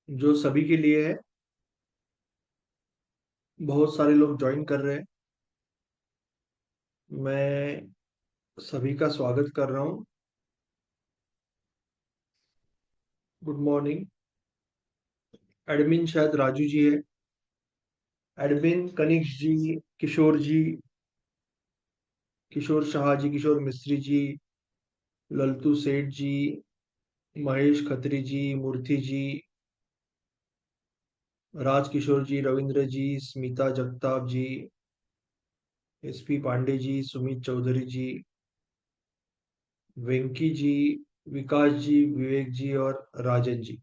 जो सभी के लिए है। बहुत सारे लोग ज्वाइन कर रहे हैं। मैं सभी का स्वागत कर रहा हूँ। Good morning. एडमिन शायद राजू जी है। एडमिन कनिष्क जी, किशोर जी, किशोर शाह जी, किशोर मिस्त्री जी, ललतू सेठ जी, महेश खत्री जी, मूर्ति जी, राज किशोर जी, रविंद्र जी, स्मिता जगताप जी, एसपी पांडे जी, सुमित चौधरी जी, वेंकी जी, विकास जी, विवेक जी और राजन जी।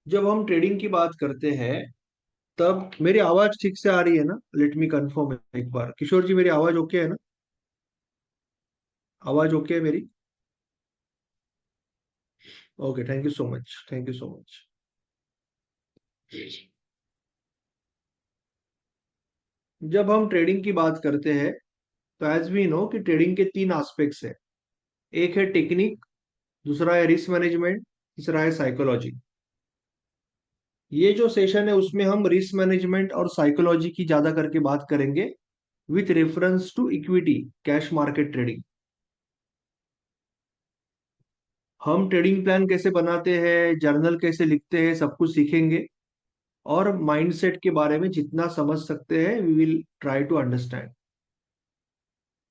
जब हम ट्रेडिंग की बात करते हैं तब मेरी आवाज ठीक से आ रही है ना? लेट मी कंफर्म एक बार। किशोर जी, मेरी आवाज ओके है ना? आवाज ओके है मेरी? Okay, thank you so much, thank you so much. जब हम ट्रेडिंग की बात करते हैं तो एज वी नो कि ट्रेडिंग के तीन एस्पेक्ट्स है। एक है टेक्निक, दूसरा है रिस्क मैनेजमेंट, तीसरा है साइकोलॉजी। ये जो सेशन है उसमें हम रिस्क मैनेजमेंट और साइकोलॉजी की ज्यादा करके बात करेंगे with reference to equity cash market trading. हम ट्रेडिंग प्लान कैसे बनाते हैं, जर्नल कैसे लिखते हैं, सब कुछ सीखेंगे। और माइंडसेट के बारे में जितना समझ सकते हैं we will try to understand.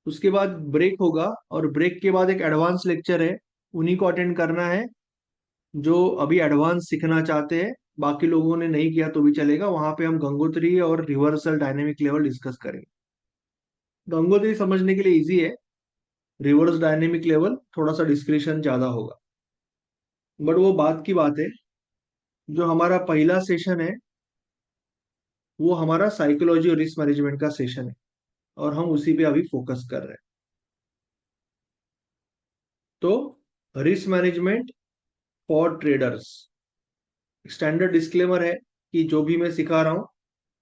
उसके बाद ब्रेक होगा और ब्रेक के बाद एक एडवांस लेक्चर है, उन्हीं को अटेंड करना है जो अभी एडवांस सीखना चाहते हैं। बाकी लोगों ने नहीं किया तो भी चलेगा। वहां पे हम गंगोत्री और रिवर्सल डायनेमिक लेवल डिस्कस करेंगे। गंगोत्री समझने के लिए इजी है, रिवर्स डायनेमिक लेवल थोड़ा सा डिस्क्रिप्शन ज्यादा होगा। बट वो बात की बात है। जो हमारा पहला सेशन है वो हमारा साइकोलॉजी और रिस्क मैनेजमेंट का सेशन है और हम उसी पे अभी फोकस कर रहे हैं। तो risk management for traders, standard disclaimer है कि जो भी मैं सिखा रहा हूँ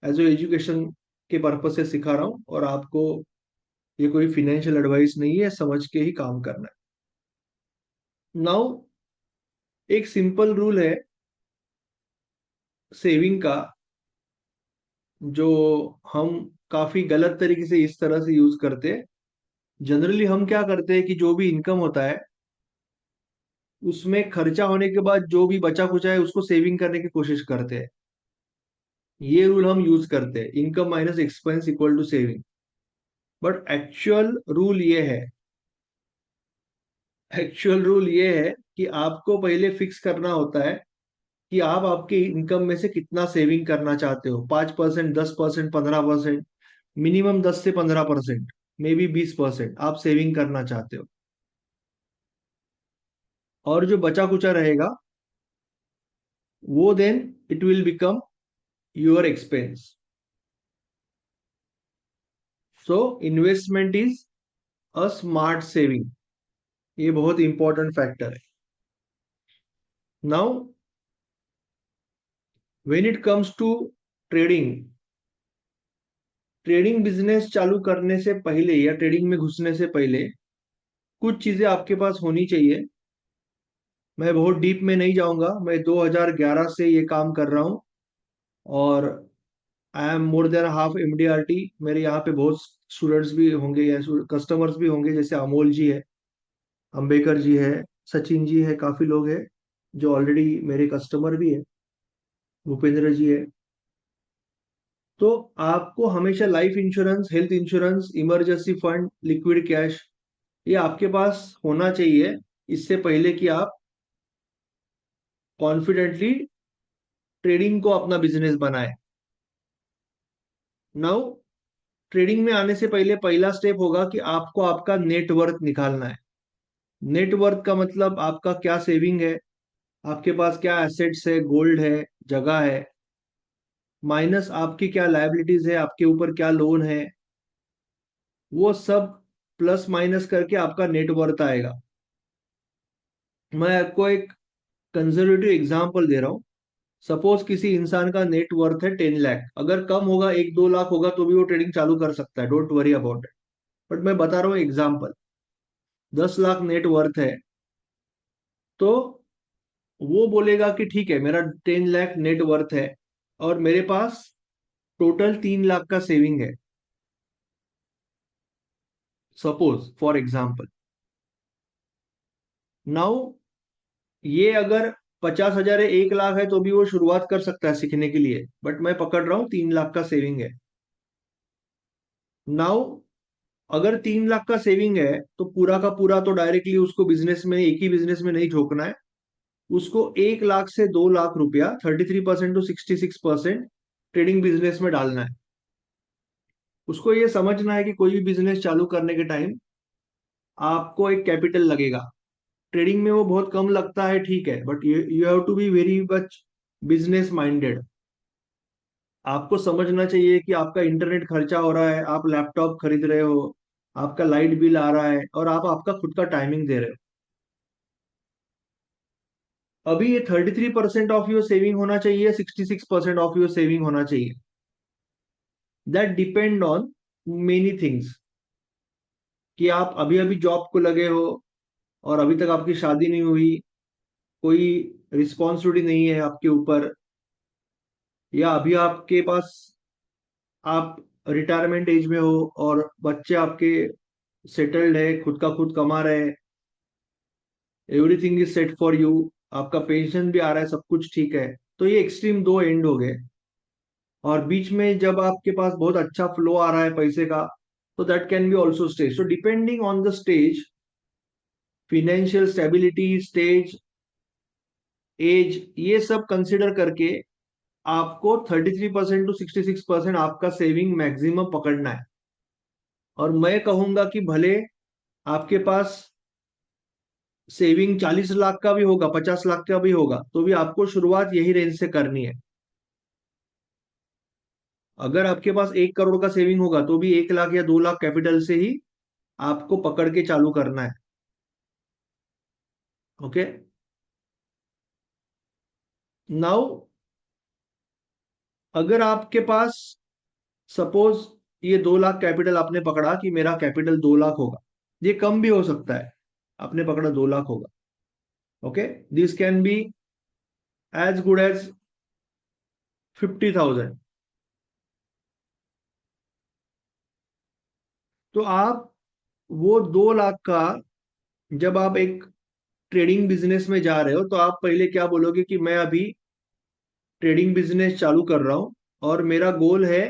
एज ए एजुकेशन के पर्पज से सिखा रहा हूँ और आपको ये कोई फिनेंशियल एडवाइस नहीं है, समझ के ही काम करना है। नाउ एक सिंपल रूल है सेविंग का, जो हम काफी गलत तरीके से इस तरह से यूज करते हैं। जनरली हम क्या करते हैं कि जो भी इनकम होता है उसमें खर्चा होने के बाद जो भी बचा कुचा है उसको सेविंग करने की कोशिश करते हैं। ये रूल हम यूज करते हैं, income minus expense equal to saving. But actual rule ये है कि आपको पहले फिक्स करना होता है कि आप आपके इनकम में से कितना सेविंग करना चाहते हो। 5%, 10%, 15%, मिनिमम 10 से 15%, मे बी 20% आप सेविंग करना चाहते हो। और जो बचा कुचा रहेगा वो then it will become your expense. So investment is a smart saving. ये बहुत इंपॉर्टेंट फैक्टर है। Now when it comes to trading, trading business चालू करने से पहले या ट्रेडिंग में घुसने से पहले कुछ चीजें आपके पास होनी चाहिए। मैं बहुत डीप में नहीं जाऊंगा, मैं 2011 से ये काम कर रहा हूँ और I am more than half MDRT. मेरे यहाँ पे बहुत स्टूडेंट्स भी होंगे या कस्टमर्स भी होंगे, जैसे अमोल जी है, अंबेकर जी है, सचिन जी है, काफी लोग हैं जो ऑलरेडी मेरे कस्टमर भी है, भूपेंद्र जी है। तो आपको हमेशा life insurance, health insurance, emergency fund, liquid cash ये आपके पास होना चाहिए, इससे पहले कि आप कॉन्फिडेंटली ट्रेडिंग को अपना बिजनेस बनाए। नाउ ट्रेडिंग में आने से पहले पहला स्टेप होगा कि आपको आपका नेटवर्थ निकालना है। नेटवर्थ का मतलब आपका क्या सेविंग है, आपके पास क्या एसेट्स है, गोल्ड है, जगह है, माइनस आपकी क्या लायबिलिटीज है, आपके ऊपर क्या लोन है, वो सब प्लस माइनस करके आपका नेटवर्थ आएगा। मैं आपको एक कंजर्वेटिव एग्जांपल दे रहा हूँ। सपोज किसी इंसान का नेट वर्थ है 10 लाख, अगर कम होगा 1-2 लाख होगा तो भी वो ट्रेडिंग चालू कर सकता है, don't worry about it. But मैं बता रहा हूँ एग्जाम्पल, 10 लाख नेट वर्थ है। तो वो बोलेगा कि ठीक है, मेरा 10 लाख नेट वर्थ है और मेरे पास टोटल 3 लाख का सेविंग है, सपोज फॉर एग्जाम्पल। नाउ ये अगर 50,000 है, 1 लाख है, तो भी वो शुरुआत कर सकता है सीखने के लिए, बट मैं पकड़ रहा हूँ 3 लाख का सेविंग है। नाउ अगर 3 लाख का सेविंग है तो पूरा का पूरा तो डायरेक्टली उसको बिजनेस में, एक ही बिजनेस में नहीं झोंकना है। उसको 1 लाख से 2 लाख रुपया, 33% to 66% ट्रेडिंग बिजनेस में डालना है। उसको ये समझना है कि कोई भी बिजनेस चालू करने के टाइम आपको एक कैपिटल लगेगा। ट्रेडिंग में वो बहुत कम लगता है, ठीक है, but you have to be very much business minded. आपको समझना चाहिए कि आपका इंटरनेट खर्चा हो रहा है, आप लैपटॉप खरीद रहे हो, आपका लाइट बिल आ रहा है, और आप आपका खुद का टाइमिंग दे रहे हो। अभी ये 33% ऑफ योर सेविंग होना चाहिए, 66% ऑफ योर सेविंग होना चाहिए। That depend on many things, कि आप अभी अभी जॉब को लगे हो और अभी तक आपकी शादी नहीं हुई, कोई रिस्पॉन्सिबिलिटी नहीं है आपके ऊपर, या अभी आपके पास, आप रिटायरमेंट एज में हो और बच्चे आपके सेटल्ड है, खुद का खुद कमा रहे हैं, everything is set for you, आपका पेंशन भी आ रहा है, सब कुछ ठीक है। तो ये एक्सट्रीम दो एंड हो गए। और बीच में जब आपके पास बहुत अच्छा फ्लो आ रहा है पैसे का, तो that can be also stage. So depending on the stage, financial stability stage, age, ये सब कंसिडर करके आपको 33% to 66% आपका सेविंग मैक्सिमम पकड़ना है। और मैं कहूंगा कि भले आपके पास सेविंग 40 लाख का भी होगा, 50 लाख का भी होगा, तो भी आपको शुरुआत यही रेंज से करनी है। अगर आपके पास 1 करोड़ का सेविंग होगा तो भी 1 लाख या 2 लाख कैपिटल से ही आपको पकड़ के चालू करना है। ओके। नाउ अगर आपके पास, सपोज ये 2 लाख कैपिटल आपने पकड़ा कि मेरा कैपिटल 2 लाख होगा, ये कम भी हो सकता है, आपने पकड़ा 2 लाख होगा। Okay, this can be as good as 50,000। तो आप वो 2 लाख का, जब आप एक ट्रेडिंग बिजनेस में जा रहे हो, तो आप पहले क्या बोलोगे कि मैं अभी ट्रेडिंग बिजनेस चालू कर रहा हूं और मेरा गोल है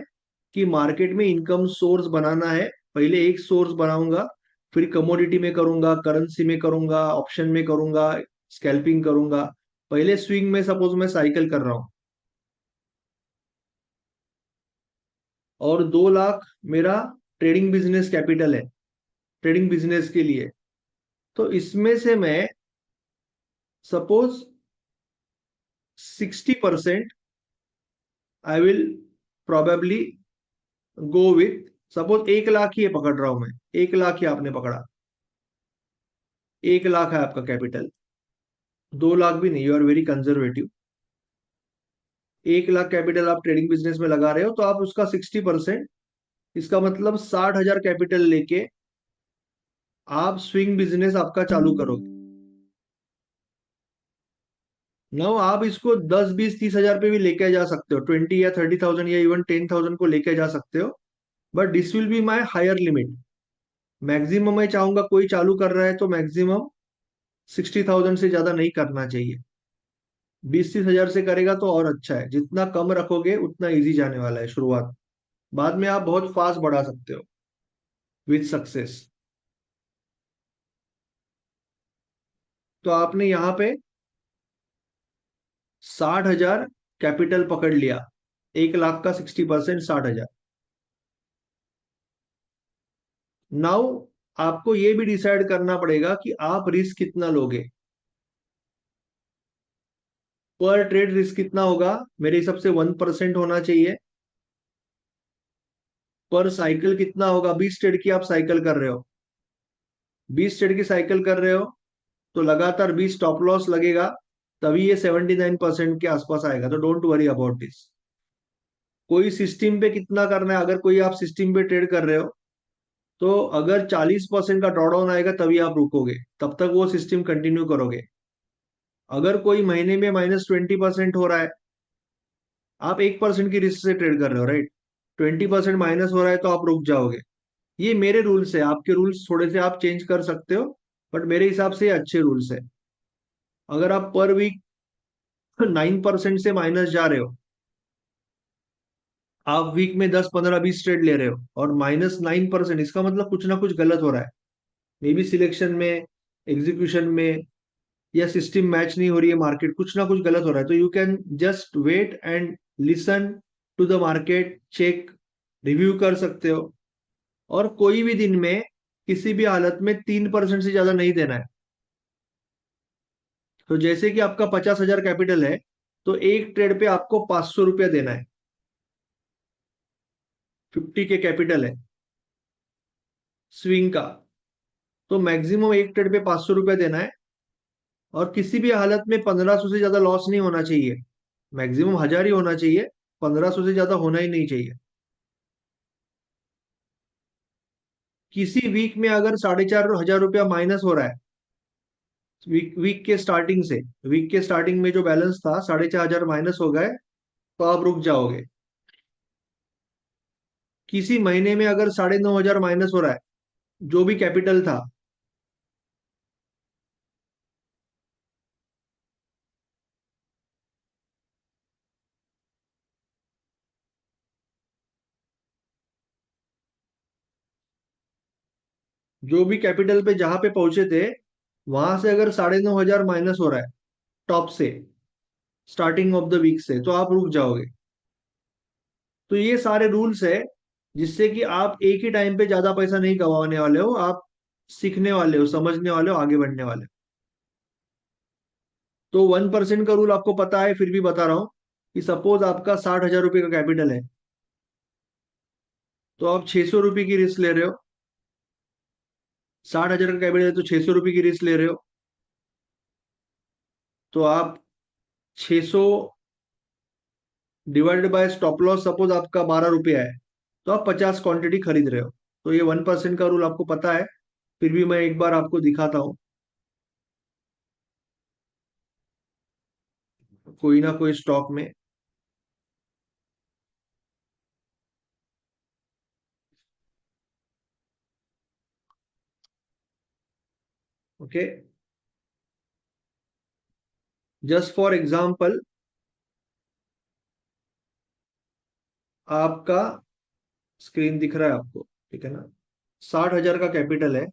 कि मार्केट में इनकम सोर्स बनाना है। पहले एक सोर्स बनाऊंगा, फिर कमोडिटी में करूंगा, करेंसी में करूंगा, ऑप्शन में करूंगा, स्कैल्पिंग करूंगा। पहले स्विंग में सपोज मैं साइकिल कर रहा हूं, और 2 लाख मेरा ट्रेडिंग बिजनेस कैपिटल है, ट्रेडिंग बिजनेस के लिए। तो इसमें से मैं suppose 60% I will probably go with, suppose 1 lakh ही पकड़ रहा हूं मैं, 1 लाख ही आपने पकड़ा, 1 लाख है आपका कैपिटल, 2 लाख भी नहीं, you are very conservative. 1 lakh capital आप ट्रेडिंग बिजनेस में लगा रहे हो, तो आप उसका 60%, इसका मतलब 60,000 कैपिटल लेके आप स्विंग बिजनेस आपका चालू करोगे। नाउ आप इसको 10, 20, 30 हजार पे भी लेके जा सकते हो, 20 या 30,000 या इवन 10,000 को लेके जा सकते हो, but this will be my higher limit. Maximum मैं चाहूंगा, कोई चालू कर रहा है तो मैक्सिमम 60,000 से ज्यादा नहीं करना चाहिए। 20, 30 हजार से करेगा तो और अच्छा है, जितना कम रखोगे उतना इजी जाने वाला है शुरुआत। बाद में आप बहुत फास्ट बढ़ा सकते हो विथ सक्सेस। तो आपने यहाँ पे 60,000 कैपिटल पकड़ लिया, 1 लाख का 60%, 60,000। नाउ आपको ये भी डिसाइड करना पड़ेगा कि आप रिस्क कितना लोगे। पर ट्रेड रिस्क कितना होगा? मेरे हिसाब से 1% होना चाहिए। पर साइकिल कितना होगा? 20 ट्रेड की आप साइकिल कर रहे हो, 20 ट्रेड की साइकिल कर रहे हो, तो लगातार 20 स्टॉप लॉस लगेगा, तभी ये 79% के आसपास आएगा। तो डोंट वरी अबाउट दिस। कोई सिस्टम पे कितना करना है, अगर कोई आप सिस्टम पे ट्रेड कर रहे हो, तो अगर 40% का ड्रॉडाउन आएगा तभी आप रुकोगे, तब तक वो सिस्टम कंटिन्यू करोगे। अगर कोई महीने में -20% हो रहा है, आप 1% की रिस्क से ट्रेड कर रहे हो, राइट? 20% माइनस हो रहा है तो आप रुक जाओगे। ये मेरे रूल्स है, आपके रूल्स थोड़े से आप चेंज कर सकते हो, बट मेरे हिसाब से ये अच्छे रूल्स है। अगर आप पर वीक 9% से माइनस जा रहे हो, आप वीक में 10 15 20 ट्रेड ले रहे हो और -9%, इसका मतलब कुछ ना कुछ गलत हो रहा है। मे बी सिलेक्शन में, एग्जीक्यूशन में, या सिस्टम मैच नहीं हो रही है, मार्केट कुछ ना कुछ गलत हो रहा है। तो you can just wait and listen to the market, check, review कर सकते हो। और कोई भी दिन में किसी भी हालत में 3% से ज्यादा नहीं देना है। तो जैसे कि आपका 50,000 कैपिटल है, तो एक ट्रेड पे आपको 500 रुपया देना है। 50 के कैपिटल है स्विंग का, तो मैक्सिमम एक ट्रेड पे 500 रुपया देना है। और किसी भी हालत में 1500 से ज्यादा लॉस नहीं होना चाहिए। मैक्सिमम 1000 ही होना चाहिए, 1500 से ज्यादा होना ही नहीं चाहिए। किसी वीक में अगर 4,500 रुपया माइनस हो रहा है, वीक वीक के स्टार्टिंग से, वीक के स्टार्टिंग में जो बैलेंस था 4,500 माइनस हो गए, तो आप रुक जाओगे। किसी महीने में अगर 9,500 माइनस हो रहा है, जो भी कैपिटल था, जो भी कैपिटल पे जहां पे पहुंचे थे, वहां से अगर 9,500 माइनस हो रहा है टॉप से, स्टार्टिंग ऑफ द वीक से, तो आप रुक जाओगे। तो ये सारे रूल्स है, जिससे कि आप एक ही टाइम पे ज्यादा पैसा नहीं कमाने वाले हो, आप सीखने वाले हो, समझने वाले हो, आगे बढ़ने वाले हो। तो 1% का रूल आपको पता है, फिर भी बता रहा हूं कि सपोज आपका 60,000 रुपये का कैपिटल है, तो आप 600 रुपये की रिस्क ले रहे हो। 60,000 का कैपिटल है तो 600 रुपये की रिस्क ले रहे हो। तो आप 600 divided by stop loss, suppose आपका 12 रुपया है, तो आप 50 क्वांटिटी खरीद रहे हो। तो ये 1% का रूल आपको पता है, फिर भी मैं एक बार आपको दिखाता हूँ। कोई ना कोई स्टॉक में, ओके, जस्ट फॉर एग्जाम्पल, आपका स्क्रीन दिख रहा है आपको, ठीक है ना? 60,000 का कैपिटल है,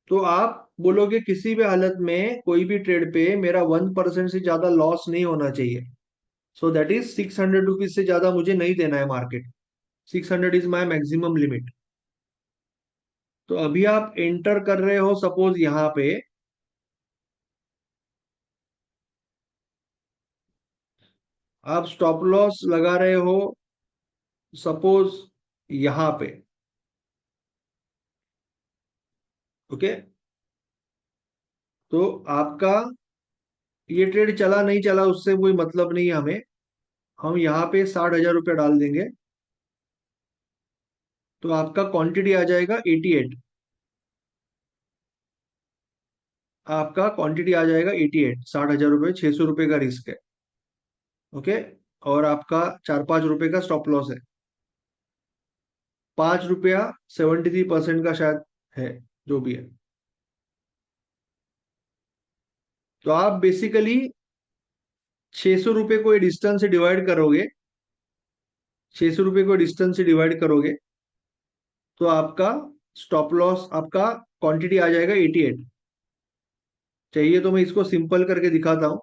तो आप बोलोगे किसी भी हालत में कोई भी ट्रेड पे मेरा 1% से ज्यादा लॉस नहीं होना चाहिए। सो दैट इज 600 रुपीज से ज्यादा मुझे नहीं देना है market. 600 is my maximum limit. तो अभी आप एंटर कर रहे हो सपोज यहाँ पे, आप स्टॉप लॉस लगा रहे हो सपोज यहाँ पे, ओके। तो आपका ये ट्रेड चला नहीं चला उससे कोई मतलब नहीं है हमें। हम यहाँ पे 60,000 रुपया डाल देंगे, तो आपका क्वांटिटी आ जाएगा 88। आपका क्वांटिटी आ जाएगा 88, 60,000 रुपये, 600 रुपये का रिस्क है, ओके। और आपका 4 5 रुपए का स्टॉप लॉस है, 5 रुपया, 73% का शायद है, जो भी है। तो आप बेसिकली 600 रुपये को डिस्टेंस से डिवाइड करोगे, 600 रुपये को डिस्टेंस से डिवाइड करोगे, तो आपका स्टॉप लॉस, आपका क्वांटिटी आ जाएगा 88। चाहिए तो मैं इसको सिंपल करके दिखाता हूँ।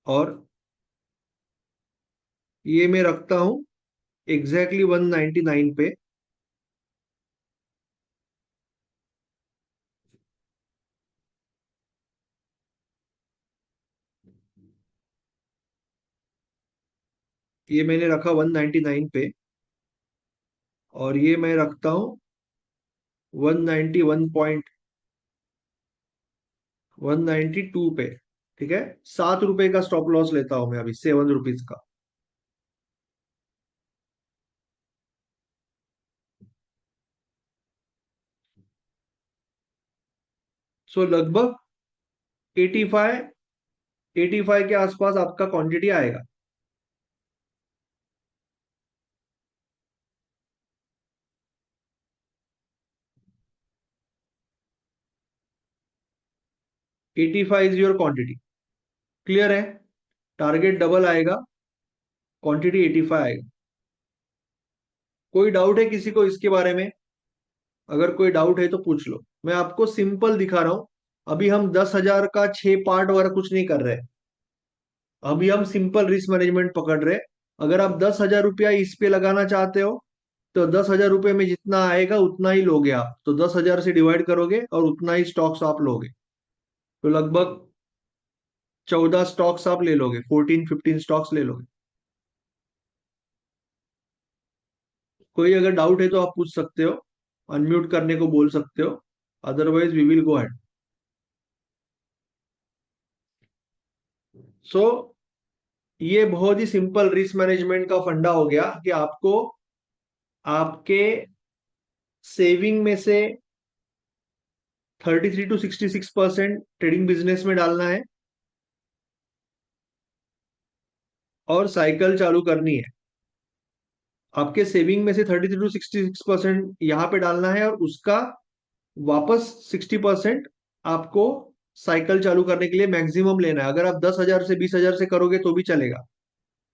और ये मैं रखता हूँ एग्जैक्टली 199 पे। ये मैंने रखा 199 पे, और ये मैं रखता हूँ 191 पे, ठीक है। 7 रुपए का स्टॉप लॉस लेता हूं मैं अभी, 7 रुपीज का। सो लगभग 85 के आसपास आपका क्वांटिटी आएगा। 85 इज योर क्वांटिटी। क्लियर है? टारगेट डबल आएगा, क्वांटिटी 85 आएगा। कोई डाउट है किसी को इसके बारे में? अगर कोई डाउट है तो पूछ लो। मैं आपको सिंपल दिखा रहा हूं। अभी हम 10,000 का 6 पार्ट वगैरह कुछ नहीं कर रहे। अभी हम सिंपल रिस्क मैनेजमेंट पकड़ रहे। अगर आप 10,000 रुपया इस पे लगाना चाहते हो तो 10,000 रुपये में जितना आएगा उतना ही लोगे आप, तो 10,000 से डिवाइड करोगे और उतना ही स्टॉक्स आप लोगे। तो लगभग 14 स्टॉक्स आप ले लोगे, 14-15 स्टॉक्स ले लोगे। कोई अगर डाउट है तो आप पूछ सकते हो, अनम्यूट करने को बोल सकते हो। Otherwise we will go ahead. So ये बहुत ही सिंपल रिस्क मैनेजमेंट का फंडा हो गया कि आपको आपके सेविंग में से 33 to 66% ट्रेडिंग बिजनेस में डालना है और साइकिल चालू करनी है। आपके सेविंग में से 33 to 66% यहाँ पे डालना है और उसका वापस 60% आपको साइकिल चालू करने के लिए मैक्सिमम लेना है। अगर आप 10,000 से 20,000 से करोगे तो भी चलेगा।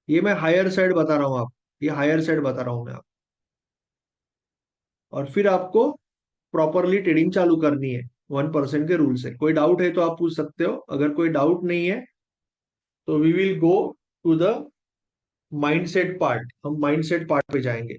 ये मैं हायर साइड बता रहा हूँ आप, ये हायर साइड बता रहा हूँ मैं आप। और फिर आपको प्रॉपरली ट्रेडिंग चालू करनी है 1% के रूल से। कोई डाउट है तो आप पूछ सकते हो। अगर कोई डाउट नहीं है तो we will go to the mindset part. हम माइंडसेट पार्ट पे जाएंगे।